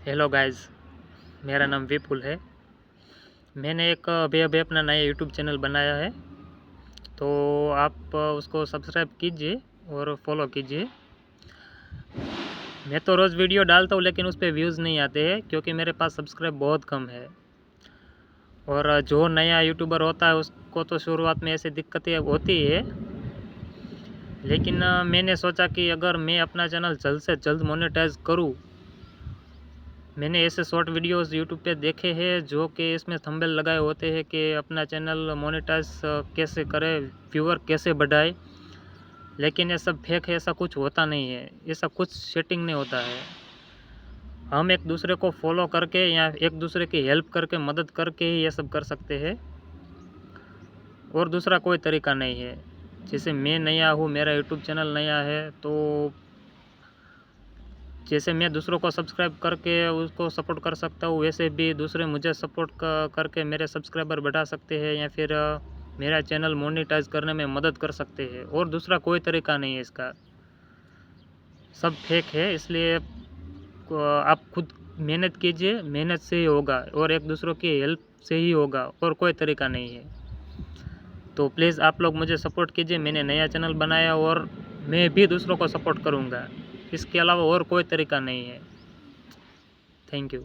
Hello guys, मेरा नाम विपुल है। मैंने एक अभी अभी अपना नया यूट्यूब चैनल बनाया है, तो आप उसको सब्सक्राइब कीजिए और फॉलो कीजिए। मैं तो रोज़ वीडियो डालता हूँ, लेकिन उस पर व्यूज़ नहीं आते हैं क्योंकि मेरे पास सब्सक्राइब बहुत कम है। और जो नया यूट्यूबर होता है उसको तो शुरुआत में ऐसी दिक्कतें होती है, लेकिन मैंने सोचा कि अगर मैं अपना चैनल जल्द से जल्द मोनेटाइज करूँ। मैंने ऐसे शॉर्ट वीडियोस यूट्यूब पे देखे हैं जो कि इसमें थंबनेल लगाए होते हैं कि अपना चैनल मोनेटाइज कैसे करें, व्यूअर कैसे बढ़ाए, लेकिन ये सब फेक है। ऐसा कुछ होता नहीं है, ऐसा कुछ सेटिंग नहीं होता है। हम एक दूसरे को फॉलो करके या एक दूसरे की हेल्प करके, मदद करके ही ये सब कर सकते हैं, और दूसरा कोई तरीका नहीं है। जैसे मैं नया हूँ, मेरा यूट्यूब चैनल नया है, तो जैसे मैं दूसरों को सब्सक्राइब करके उसको सपोर्ट कर सकता हूँ, वैसे भी दूसरे मुझे सपोर्ट करके मेरे सब्सक्राइबर बढ़ा सकते हैं या फिर मेरा चैनल मोनेटाइज करने में मदद कर सकते हैं। और दूसरा कोई तरीका नहीं है इसका, सब फेक है। इसलिए आप खुद मेहनत कीजिए, मेहनत से ही होगा और एक दूसरों की हेल्प से ही होगा, और कोई तरीका नहीं है। तो प्लीज़ आप लोग मुझे सपोर्ट कीजिए। मैंने नया चैनल बनाया और मैं भी दूसरों को सपोर्ट करूँगा, इसके अलावा और कोई तरीका नहीं है। Thank you.